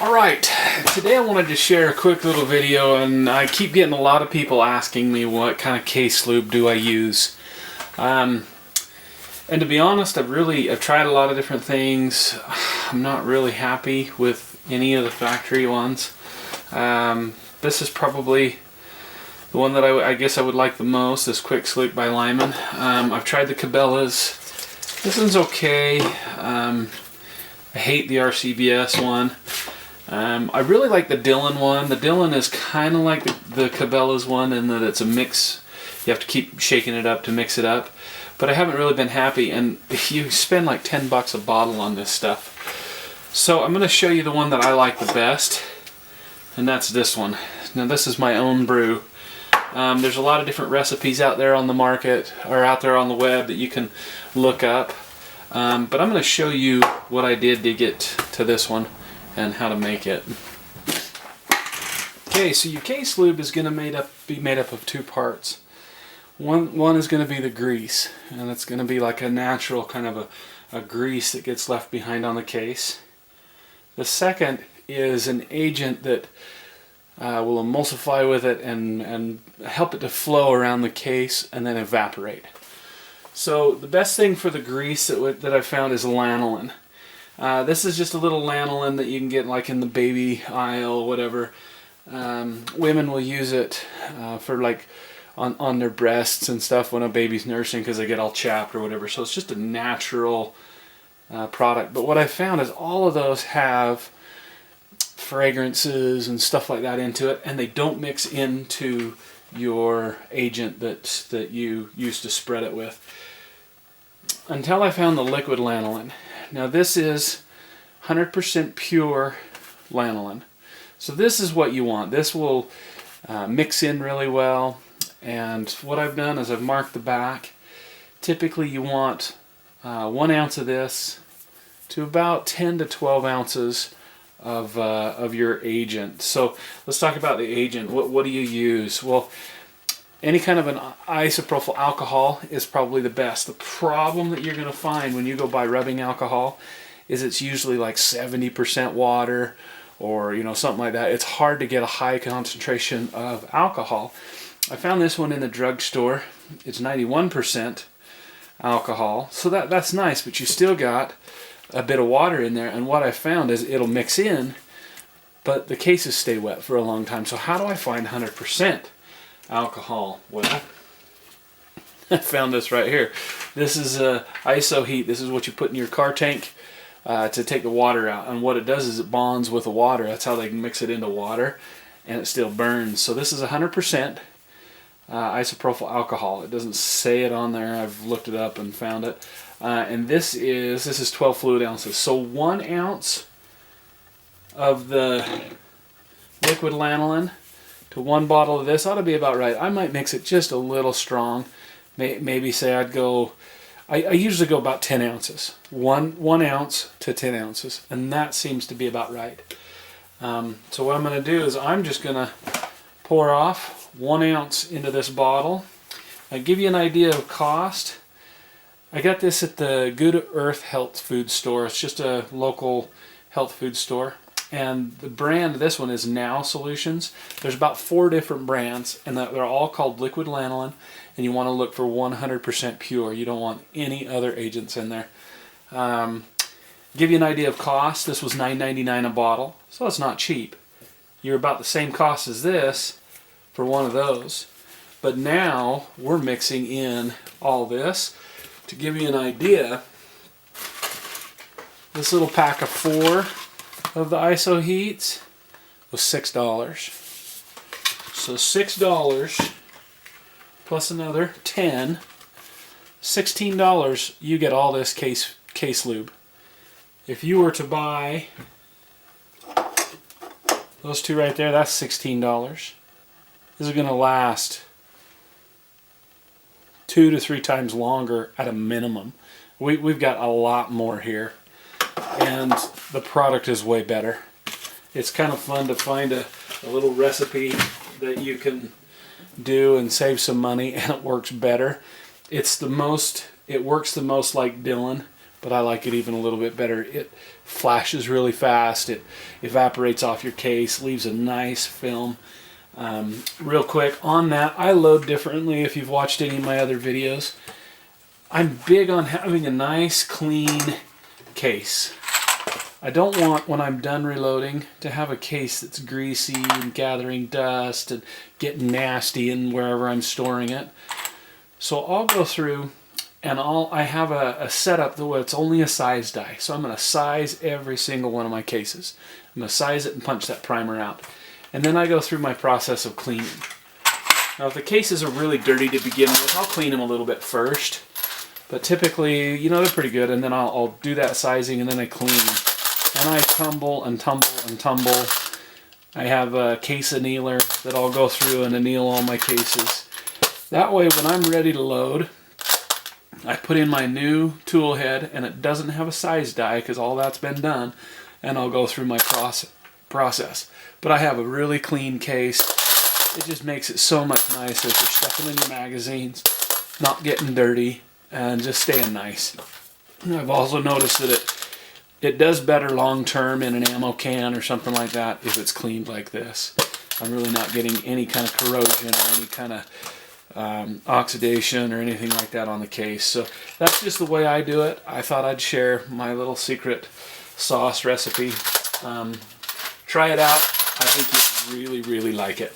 Alright, today I wanted to share a quick little video, and I keep getting a lot of people asking me what kind of case lube do I use. And to be honest, I've tried a lot of different things. I'm not really happy with any of the factory ones. This is probably the one that I guess I would like the most, this Quick Slick by Lyman. I've tried the Cabela's. This one's okay. I hate the RCBS one. I really like the Dylan one. The Dylan is kind of like the Cabela's one in that it's a mix. You have to keep shaking it up to mix it up. But I haven't really been happy, and you spend like 10 bucks a bottle on this stuff. So I'm going to show you the one that I like the best, and that's this one. Now this is my own brew. There's a lot of different recipes out there on the market, or out there on the web, that you can look up. But I'm going to show you what I did to get to this one and how to make it. Okay, so your case lube is going to be made up of two parts. One is going to be the grease, and it's going to be like a natural kind of a grease that gets left behind on the case. The second is an agent that will emulsify with it and help it to flow around the case and then evaporate. So the best thing for the grease that I found is lanolin. This is just a little lanolin that you can get like in the baby aisle, whatever. Women will use it for like on their breasts and stuff when a baby's nursing because they get all chapped or whatever. So it's just a natural product. But what I found is all of those have fragrances and stuff like that into it, and they don't mix into your agent that you used to spread it with. Until I found the liquid lanolin. Now this is 100% pure lanolin. So this is what you want. This will mix in really well. And what I've done is I've marked the back. Typically you want 1 ounce of this to about 10 to 12 ounces of your agent. So let's talk about the agent. What do you use? Well, any kind of an isopropyl alcohol is probably the best. The problem that you're going to find when you go buy rubbing alcohol is it's usually like 70% water, or something like that. It's hard to get a high concentration of alcohol. I found this one in the drugstore. It's 91% alcohol, so that's nice, but you still got a bit of water in there, and what I found is it'll mix in, but the cases stay wet for a long time. So how do I find 100% alcohol? Well, I found this right here. This is ISO heat. This is what you put in your car tank to take the water out, and what it does is it bonds with the water. That's how they can mix it into water, and it still burns. So this is 100% isopropyl alcohol. It doesn't say it on there. I've looked it up and found it. And this is 12 fluid ounces. So 1 ounce of the liquid lanolin to 1 bottle of this ought to be about right. I might mix it just a little strong. Maybe say I usually go about 10 ounces. 1 ounce to 10 ounces. And that seems to be about right. So what I'm going to do is I'm just going to pour off 1 ounce into this bottle. I'll give you an idea of cost. I got this at the Good Earth Health Food Store. It's just a local health food store. And the brand of this one is Now Solutions. There's about 4 different brands, and they're all called liquid lanolin. And you want to look for 100% pure. You don't want any other agents in there. Give you an idea of cost. This was $9.99 a bottle, so it's not cheap. You're about the same cost as this for one of those. But now we're mixing in all this. To give you an idea, this little pack of 4 of the ISO heats was $6. So $6 plus another 10, $16, you get all this case lube. If you were to buy those 2 right there, that's $16. This is going to last 2 to 3 times longer at a minimum. We've got a lot more here, and the product is way better. It's kind of fun to find a little recipe that you can do and save some money, and it works better. It works the most like Dylan, but I like it even a little bit better. It flashes really fast. It evaporates off your case, leaves a nice film. Real quick on that, I load differently if you've watched any of my other videos. I'm big on having a nice clean case. I don't want, when I'm done reloading, to have a case that's greasy and gathering dust and getting nasty in wherever I'm storing it. So I'll go through and I have a setup that it's only a size die. So I'm going to size every single one of my cases. I'm going to size it and punch that primer out. And then I go through my process of cleaning. Now if the cases are really dirty to begin with, I'll clean them a little bit first. But typically, you know, they're pretty good. And then I'll do that sizing and then I clean them. And I tumble and tumble and tumble. I have a case annealer that I'll go through and anneal all my cases. That way when I'm ready to load, I put in my new tool head and it doesn't have a size die because all that's been done. And I'll go through my process. But I have a really clean case. It just makes it so much nicer for stuffing in your magazines, not getting dirty, and just staying nice. And I've also noticed that it does better long term in an ammo can or something like that if it's cleaned like this. I'm really not getting any kind of corrosion or any kind of oxidation or anything like that on the case. So that's just the way I do it. I thought I'd share my little secret sauce recipe. Try it out. I think you'll really, really like it.